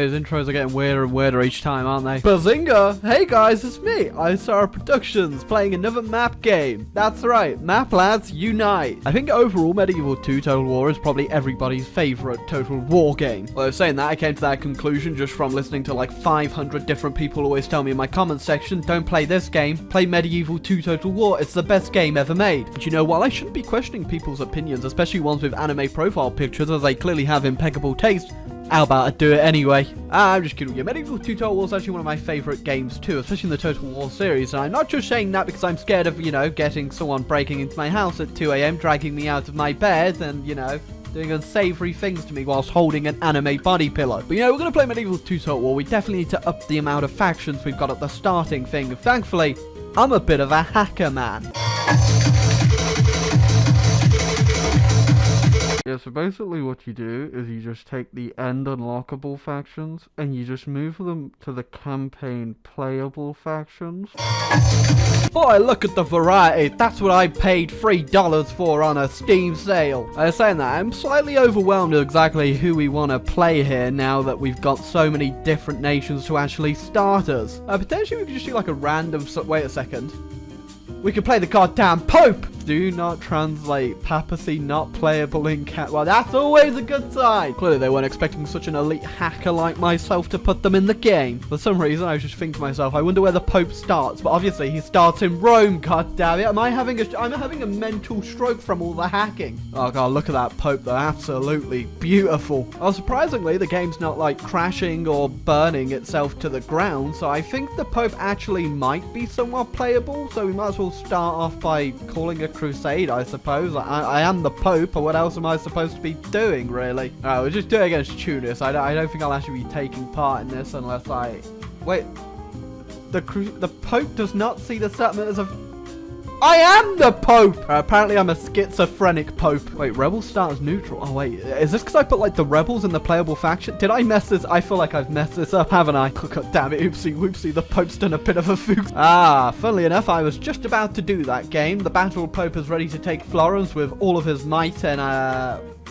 these intros are getting weirder and weirder each time, aren't they? Bazinga! Hey guys, it's me, iSorrowproductions, playing another map game. That's right, Map Lads Unite. I think overall Medieval 2 Total War is probably everybody's favorite Total War game. Well, saying that, I came to that conclusion just from listening to like 500 different people always tell me in my comments section, don't play this game, play Medieval 2 Total War, it's the best game ever made. But you know, while I shouldn't be questioning people's opinions, especially ones with anime profile pictures, as they clearly have impeccable taste, how about I do it anyway? I'm just kidding you. Medieval 2 Total War is actually one of my favourite games too, especially in the Total War series. And I'm not just saying that because I'm scared of, you know, getting someone breaking into my house at 2 AM, dragging me out of my bed and, you know, doing unsavory things to me whilst holding an anime body pillow. But, you know, we're going to play Medieval 2 Total War. We definitely need to up the amount of factions we've got at the starting thing. And thankfully, I'm a bit of a hacker man. Yeah, so basically what you do is you just take the end unlockable factions and you just move them to the campaign playable factions. Boy, look at the variety. That's what I paid $3 for on a Steam sale. I was saying that, I'm slightly overwhelmed with exactly who we want to play here now that we've got so many different nations to actually start us. Potentially we could just do like a random... Wait a second. We could play the goddamn Pope! Do not translate. Papacy not playable in cat. Well, that's always a good sign. Clearly, they weren't expecting such an elite hacker like myself to put them in the game. For some reason, I was just thinking to myself, I wonder where the Pope starts. But obviously, he starts in Rome, god damn it. I'm having a mental stroke from all the hacking. Oh god, look at that Pope though. Absolutely beautiful. Well, surprisingly, the game's not like crashing or burning itself to the ground. So I think the Pope actually might be somewhat playable. So we might as well start off by calling a crusade, I suppose. I am the Pope, or what else am I supposed to be doing, really? Alright, we'll just do it against Tunis. I don't think I'll actually be taking part in this unless I... Wait. The Pope does not see the settlement as a... I am the Pope! Apparently I'm a schizophrenic Pope. Wait, rebels start as neutral. Oh wait, is this because I put like the rebels in the playable faction? Did I mess this? I feel like I've messed this up, haven't I? Oh, god damn it, oopsie whoopsie, the Pope's done a bit of a fook. Ah, funnily enough, I was just about to do that game. The battle Pope is ready to take Florence with all of his might and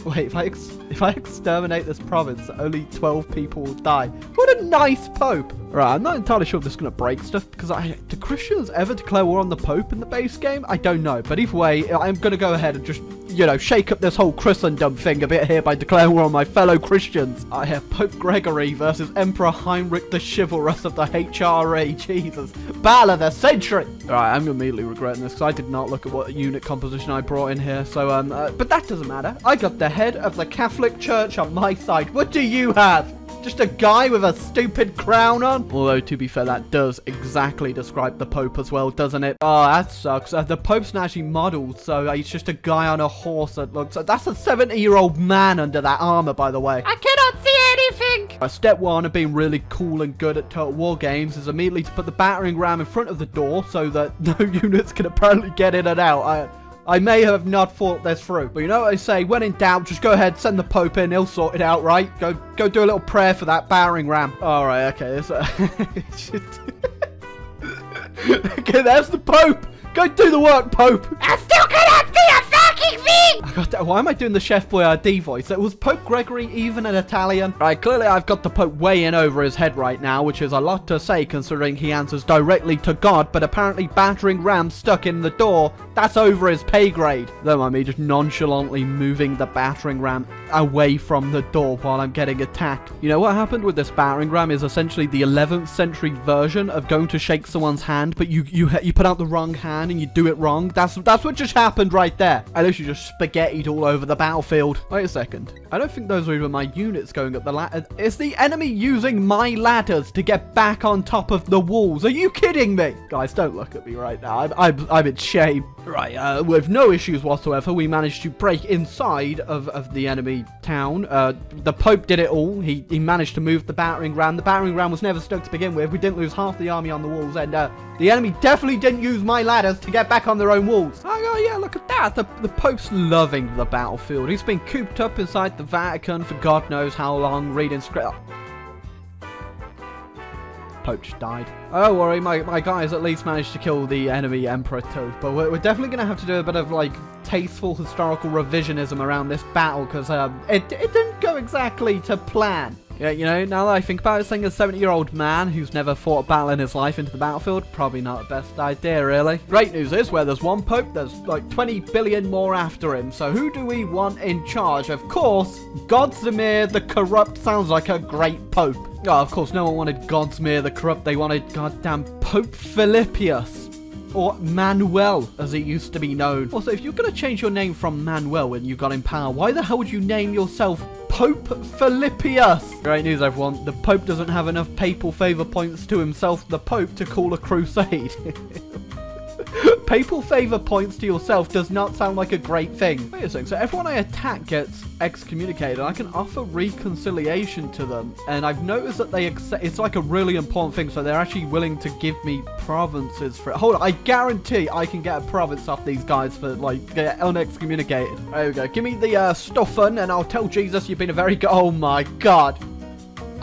wait, if I exterminate this province, only 12 people will die. What a nice Pope! Right, I'm not entirely sure if this is going to break stuff, because do Christians ever declare war on the Pope in the base game? I don't know, but either way, I'm going to go ahead and just, you know, shake up this whole Christendom thing a bit here by declaring war on my fellow Christians. I have Pope Gregory versus Emperor Heinrich the Chivalrous of the HRA. Jesus. Battle of the century! Alright, I'm immediately regretting this, because I did not look at what unit composition I brought in here, so, but that doesn't matter. I got the head of the Catholic Church on my side. What do you have? Just a guy with a stupid crown on? Although, to be fair, that does exactly describe the Pope as well, doesn't it? Oh, that sucks. The Pope's not actually modelled, so he's just a guy on a horse that looks... That's a 70-year-old man under that armour, by the way. I cannot see anything! Step one of being really cool and good at Total War games is immediately to put the battering ram in front of the door so that no units can apparently get in and out. I may have not thought this through, but you know what I say, when in doubt, just go ahead, send the Pope in, he'll sort it out, right? Go do a little prayer for that battering ram. Alright, okay, okay, there's the Pope! Go do the work, Pope! I still cannot see a fucking thing! Oh, God, why am I doing the Chef Boyardee voice? Was Pope Gregory even an Italian? Right, clearly I've got the Pope way in over his head right now, which is a lot to say considering he answers directly to God, but apparently battering ram stuck in the door, that's over his pay grade. Don't mind me just nonchalantly moving the battering ram away from the door while I'm getting attacked. You know what happened with this battering ram is essentially the 11th century version of going to shake someone's hand, but you put out the wrong hand and you do it wrong. That's what just happened right there. I literally just spaghettied all over the battlefield. Wait a second. I don't think those were even my units going up the ladder. Is the enemy using my ladders to get back on top of the walls? Are you kidding me? Guys, don't look at me right now. I'm in shame. Right, with no issues whatsoever, we managed to break inside of the enemy town. The Pope did it all. He managed to move the battering ram. The battering ram was never stuck to begin with. We didn't lose half the army on the walls, and the enemy definitely didn't use my ladders to get back on their own walls. Oh yeah, look at that. The Pope's loving the battlefield. He's been cooped up inside the Vatican for God knows how long, reading script. Pope just died. Oh, don't worry, my guys at least managed to kill the enemy Emperor too. But we're definitely going to have to do a bit of, like, tasteful historical revisionism around this battle, because it didn't go exactly to plan. Yeah, you know, now that I think about it, sending a 70-year-old man who's never fought a battle in his life into the battlefield, probably not the best idea, really. Great news is, where there's one pope, there's like 20 billion more after him. So who do we want in charge? Of course, Godzimir the Corrupt sounds like a great pope. Oh, of course, no one wanted Godzimir the Corrupt. They wanted goddamn Pope Philippius. Or Manuel, as it used to be known. Also, if you're going to change your name from Manuel when you got in power, why the hell would you name yourself Pope Philippius? Great news, everyone. The Pope doesn't have enough papal favor points to himself, the Pope, to call a crusade. Papal favor points to yourself does not sound like a great thing. Wait a second, so everyone I attack gets excommunicated. I can offer reconciliation to them, and I've noticed that they accept. It's like a really important thing, so they're actually willing to give me provinces for it. Hold on, I guarantee I can get a province off these guys for like get unexcommunicated. There we go. Give me the stuffing, and I'll tell Jesus you've been a very good. Oh my God.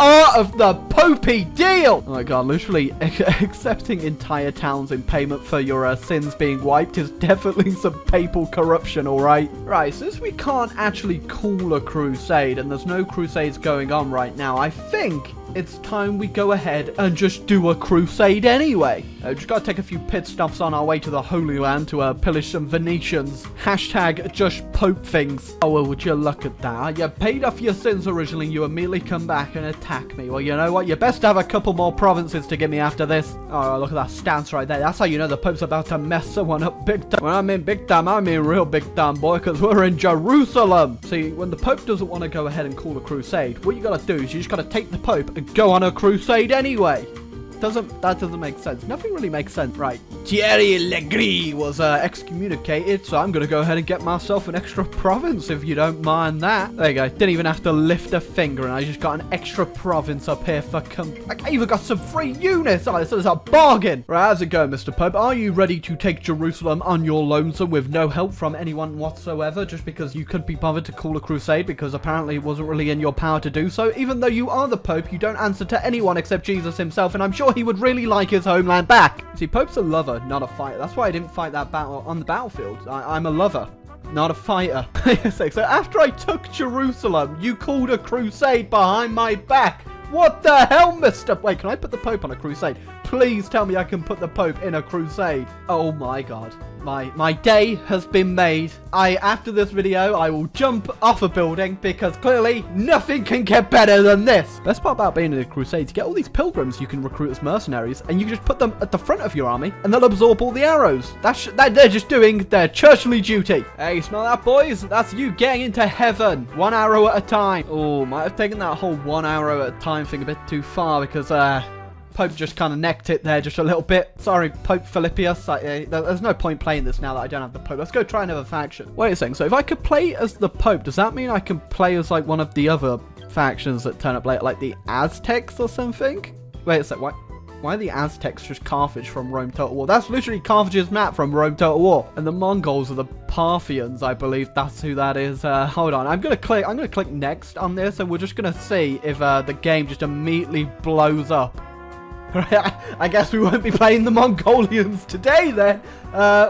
Art of the Popey deal! Oh my God, literally accepting entire towns in payment for your sins being wiped is definitely some papal corruption, alright? Right, since we can't actually call a crusade and there's no crusades going on right now, I think it's time we go ahead and just do a crusade anyway. Just gotta take a few pit stops on our way to the Holy Land to pillage some Venetians. Hashtag just Pope things. Oh, well, would you look at that? You paid off your sins originally, you immediately come back and attack me. Well, you know what? You best have a couple more provinces to give me after this. Oh, look at that stance right there. That's how you know the Pope's about to mess someone up big time. When I mean big time, I mean real big time, boy, because we're in Jerusalem. See, when the Pope doesn't want to go ahead and call a crusade, what you gotta do is you just gotta take the Pope and go on a crusade anyway. That doesn't make sense. Nothing really makes sense. Right. Thierry Legris was excommunicated, so I'm going to go ahead and get myself an extra province, if you don't mind that. There you go. Didn't even have to lift a finger, and I just got an extra province up here for I even got some free units. Oh, this is a bargain. Right, how's it going, Mr. Pope? Are you ready to take Jerusalem on your lonesome with no help from anyone whatsoever, just because you couldn't be bothered to call a crusade, because apparently it wasn't really in your power to do so? Even though you are the Pope, you don't answer to anyone except Jesus himself, and I'm sure he would really like his homeland back. See, Pope's a lover, not a fighter. That's why I didn't fight that battle on the battlefield. I'm a lover, not a fighter. So after I took Jerusalem, you called a crusade behind my back. What the hell, Mr. Wait, can I put the Pope on a crusade? Please tell me I can put the Pope in a crusade. Oh my God. My day has been made. After this video, I will jump off a building because clearly nothing can get better than this. Best part about being in a crusade, you get all these pilgrims you can recruit as mercenaries, and you can just put them at the front of your army, and they'll absorb all the arrows. They're just doing their churchly duty. Hey, smell that, boys? That's you getting into heaven, 1 arrow at a time. Oh, might have taken that whole 1 arrow at a time thing a bit too far because Pope just kind of necked it there just a little bit. Sorry, Pope Philippius. There's no point playing this now that I don't have the Pope. Let's go try another faction. Wait a second. So if I could play as the Pope, does that mean I can play as like one of the other factions that turn up later, like the Aztecs or something? Wait a sec. Why are the Aztecs just Carthage from Rome Total War? That's literally Carthage's map from Rome Total War. And the Mongols are the Parthians, I believe. That's who that is. Hold on. I'm gonna click next on this, and we're just gonna see if the game just immediately blows up. I guess we won't be playing the Mongolians today then.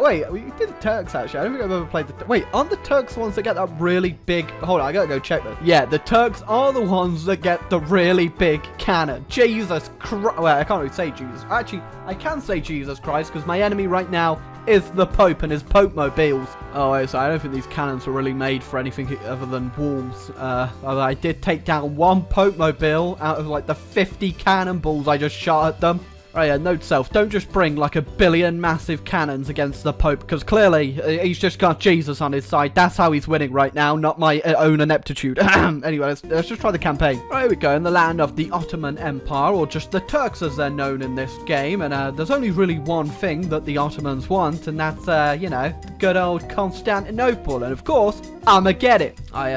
Wait, we did the Turks actually. I don't think I've ever played the... Wait, aren't the Turks the ones that get that really big... Hold on, I gotta go check this. Yeah, the Turks are the ones that get the really big cannon. Jesus Christ. Well, I can't really say Jesus. Actually, I can say Jesus Christ because my enemy right now is the Pope and his Pope mobiles. Oh, wait, so I don't think these cannons were really made for anything other than walls. Although I did take down one Pope mobile out of like the 50 cannonballs I just shot at them. Oh yeah, note self, don't just bring like 1 billion massive cannons against the Pope, because clearly he's just got Jesus on his side. That's how he's winning right now, not my own ineptitude. Anyway, let's just try the campaign. Right, here we go, in the land of the Ottoman Empire, or just the Turks as they're known in this game, and there's only really one thing that the Ottomans want, and that's, you know, good old Constantinople, and of course, Armageddon.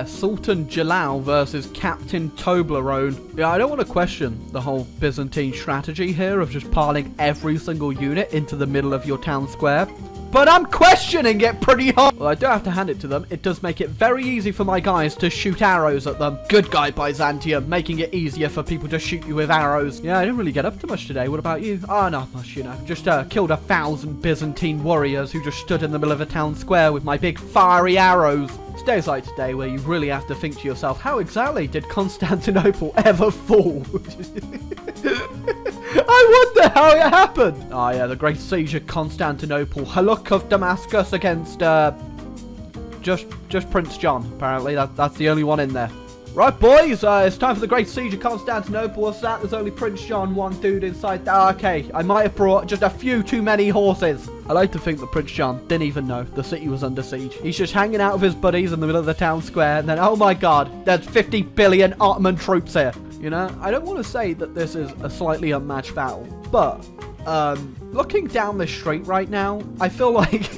Sultan Jalal versus Captain Toblerone. Yeah, I don't want to question the whole Byzantine strategy here of just piling every single unit into the middle of your town square, but I'm questioning it pretty hard. Well, I do have to hand it to them. It does make it very easy for my guys to shoot arrows at them. Good guy, Byzantium, making it easier for people to shoot you with arrows. Yeah, I didn't really get up to much today. What about you? Oh, not much, you know. Just killed 1,000 Byzantine warriors who just stood in the middle of a town square with my big fiery arrows. Today's like today where you really have to think to yourself, how exactly did Constantinople ever fall? I wonder how it happened. Oh yeah, the Great Siege of Constantinople. Haluk of Damascus against just Prince John. Apparently that's the only one in there. Right, boys, it's time for the Great Siege of Constantinople. What's that? There's only Prince John, one dude inside. Okay, I might have brought just a few too many horses. I like to think that Prince John didn't even know the city was under siege. He's just hanging out with his buddies in the middle of the town square, and then, oh my god, there's 50 billion Ottoman troops here. You know, I don't want to say that this is a slightly unmatched battle, but, looking down the street right now, I feel like...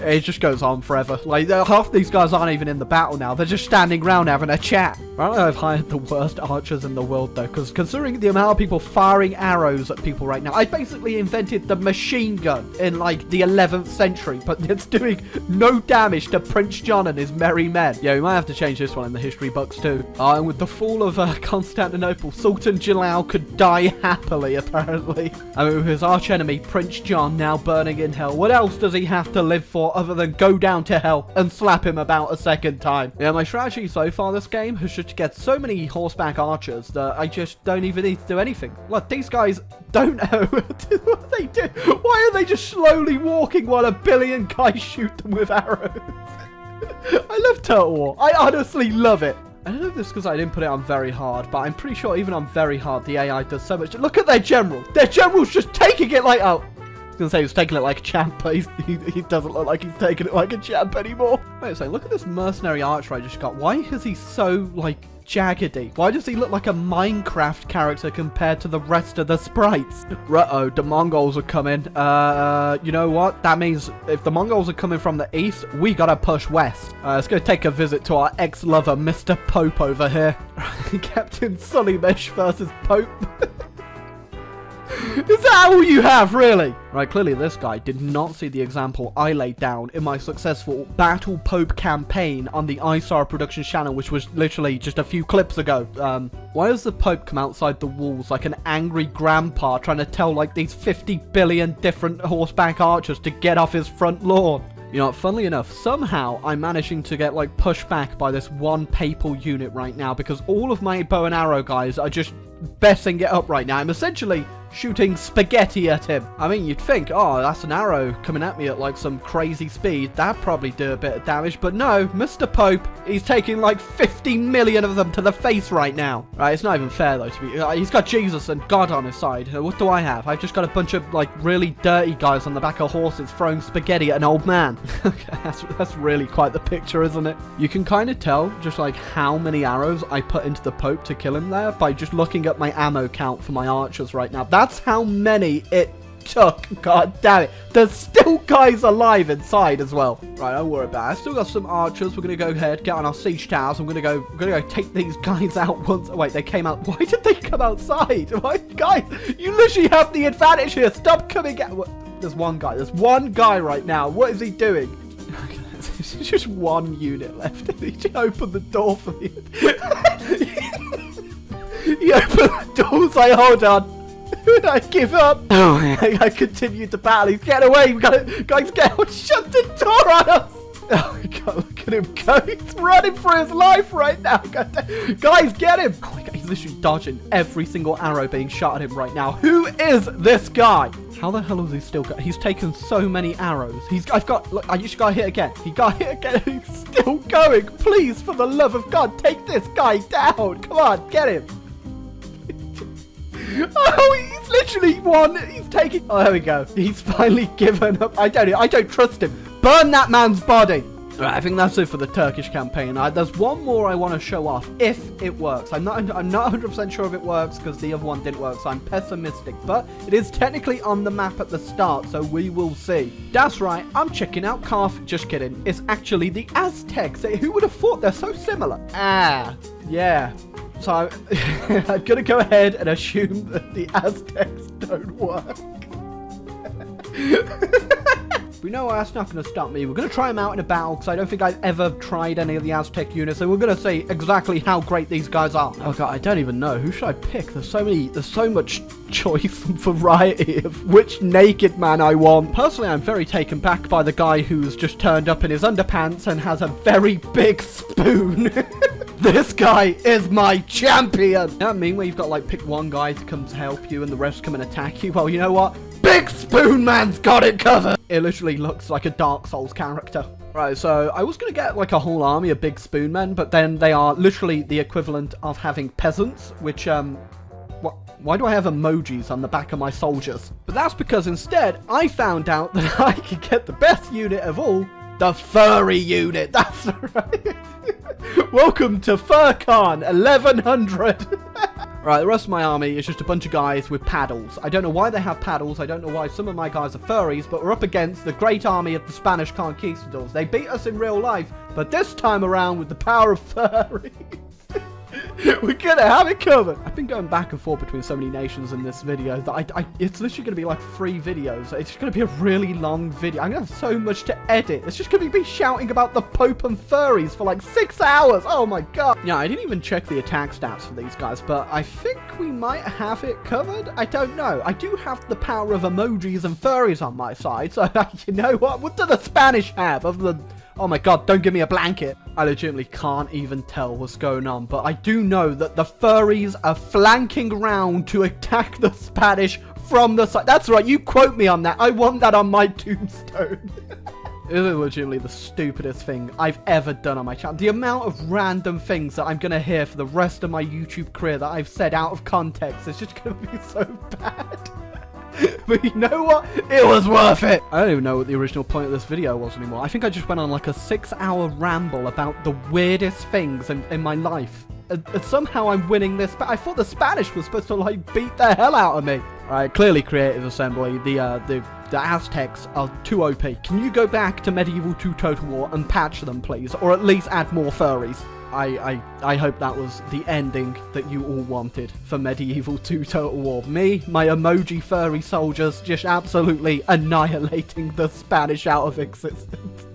It just goes on forever. Like, half these guys aren't even in the battle now. They're just standing around having a chat. I don't know if I've hired the worst archers in the world, though, because considering the amount of people firing arrows at people right now, I basically invented the machine gun in, like, the 11th century, but it's doing no damage to Prince John and his merry men. Yeah, we might have to change this one in the history books, too. And with the fall of Constantinople, Sultan Jalal could die happily, apparently. I mean, with his archenemy, Prince John, now burning in hell, what else does he have to live for other than go down to hell and slap him about a second time? Yeah, my strategy so far this game has just to get so many horseback archers that I just don't even need to do anything. Look, these guys don't know what they do. Why are they just slowly walking while a billion guys shoot them with arrows? I love Turtle War. I honestly love it. I don't know if this is because I didn't put it on very hard, but I'm pretty sure even on very hard, the AI does so much. Look at their general. Their general's just taking it like, oh, I was going to say he was taking it like a champ, but he doesn't look like he's taking it like a champ anymore. Wait a second, look at this mercenary archer I just got. Why is he so, like, jaggedy? Why does he look like a Minecraft character compared to the rest of the sprites? Ruh-oh, the Mongols are coming. You know what? That means if the Mongols are coming from the east, we gotta push west. Let's go take a visit to our ex-lover, Mr. Pope over here. Captain Sullymesh versus Pope. Is that all you have, really? Right, clearly this guy did not see the example I laid down in my successful Battle Pope campaign on the iSorrowproductions channel, which was literally just a few clips ago. Why does the Pope come outside the walls like an angry grandpa trying to tell, like, these 50 billion different horseback archers to get off his front lawn? You know, funnily enough, somehow I'm managing to get, like, pushed back by this one papal unit right now because all of my bow and arrow guys are just messing it up right now. I'm essentially shooting spaghetti at him. I mean, you'd think, oh, that's an arrow coming at me at like some crazy speed. That'd probably do a bit of damage, but no, Mr. Pope, he's taking like 50 million of them to the face right now. Right, it's not even fair though to be. He's got Jesus and God on his side. What do I have? I've just got a bunch of like really dirty guys on the back of horses throwing spaghetti at an old man. Okay, that's really quite the picture, isn't it? You can kind of tell just like how many arrows I put into the Pope to kill him there by just looking at my ammo count for my archers right now. That's how many it took. God damn it. There's still guys alive inside as well. Right, don't worry about it. I still got some archers. We're gonna go ahead, get on our siege towers. I'm gonna go take these guys out once. Oh, wait, they came out. Why did they come outside? Why, guys? You literally have the advantage here. Stop coming out. What? There's one guy. There's one guy right now. What is he doing? There's just one unit left. He just opened the door for me. He opened the door. Was like, hold on. I give up. Oh, I continued to battle. He's getting away. We gotta, guys, get out. Shut the door on us. Oh my god, look at him go. He's running for his life right now. Guys, get him. Oh my god, he's literally dodging every single arrow being shot at him right now. Who is this guy? How the hell is he still got? He's taken so many arrows. Look, I just got hit again. He got hit again. He's still going. Please, for the love of God, take this guy down. Come on, get him. Oh, he's literally won. He's taking. Oh, there we go. He's finally given up. I don't trust him. Burn that man's body. Right, I think that's it for the Turkish campaign. There's one more I want to show off if it works. I'm not 100% sure if it works because the other one didn't work, so I'm pessimistic. But it is technically on the map at the start, so we will see. That's right. I'm checking out Carth. Just kidding. It's actually the Aztecs. Who would have thought they're so similar? Ah, yeah. So I'm going to go ahead and assume that the Aztecs don't work. But you know what, that's not going to stop me. We're going to try them out in a battle, because I don't think I've ever tried any of the Aztec units, so we're going to see exactly how great these guys are. Oh god, I don't even know. Who should I pick? There's so much choice and variety of which naked man I want. Personally, I'm very taken back by the guy who's just turned up in his underpants and has a very big spoon. This guy is my champion! That mean where you've got like pick one guy to come to help you and the rest come and attack you? Well, you know what? Big Spoon Man's got it covered! It literally looks like a Dark Souls character. Right, so I was gonna get like a whole army of Big Spoon Men, but then they are literally the equivalent of having peasants, which, why do I have emojis on the back of my soldiers? But that's because instead, I found out that I could get the best unit of all, the Furry unit. That's right. Welcome to FurCon 1100. Right, the rest of my army is just a bunch of guys with paddles. I don't know why they have paddles. I don't know why some of my guys are furries, but we're up against the great army of the Spanish conquistadors. They beat us in real life, but this time around with the power of furry. We're gonna have it covered. I've been going back and forth between so many nations in this video that it's literally gonna be like 3 videos. It's just gonna be a really long video. I'm gonna have so much to edit. It's just gonna be me shouting about the Pope and furries for like 6 hours. Oh my god. Yeah, I didn't even check the attack stats for these guys, but I think we might have it covered. I don't know. I do have the power of emojis and furries on my side, so you know what do the Spanish have other than... Oh my god, don't give me a blanket. I legitimately can't even tell what's going on, but I do know that the furries are flanking around to attack the Spanish from the side. That's right, you quote me on that. I want that on my tombstone. This is legitimately the stupidest thing I've ever done on my channel. The amount of random things that I'm going to hear for the rest of my YouTube career that I've said out of context is just going to be so bad. But you know what? It was worth it! I don't even know what the original point of this video was anymore. I think I just went on like a 6-hour ramble about the weirdest things in my life. And somehow I'm winning this, but I thought the Spanish was supposed to like beat the hell out of me. Alright, clearly Creative Assembly, the Aztecs are too OP. Can you go back to Medieval 2 Total War and patch them, please? Or at least add more furries. I hope that was the ending that you all wanted for Medieval 2 Total War. Me, my emoji furry soldiers, just absolutely annihilating the Spanish out of existence.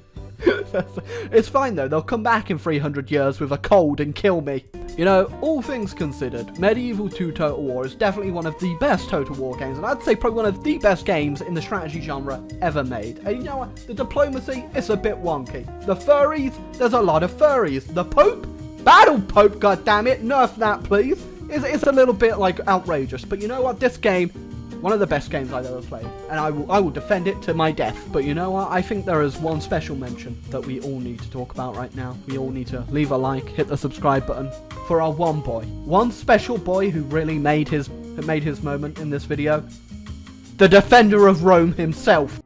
It's fine though, they'll come back in 300 years with a cold and kill me. You know, all things considered, Medieval 2 Total War is definitely one of the best Total War games, and I'd say probably one of the best games in the strategy genre ever made. And you know what? The diplomacy is a bit wonky. The furries, there's a lot of furries. The Pope? Battle Pope, goddammit, nerf that please. It's a little bit like outrageous, but you know what? This game, one of the best games I've ever played, and I will defend it to my death. But you know what? I think there is one special mention that we all need to talk about right now. We all need to leave a like, hit the subscribe button for our one boy. One special boy who really made his moment in this video. The defender of Rome himself.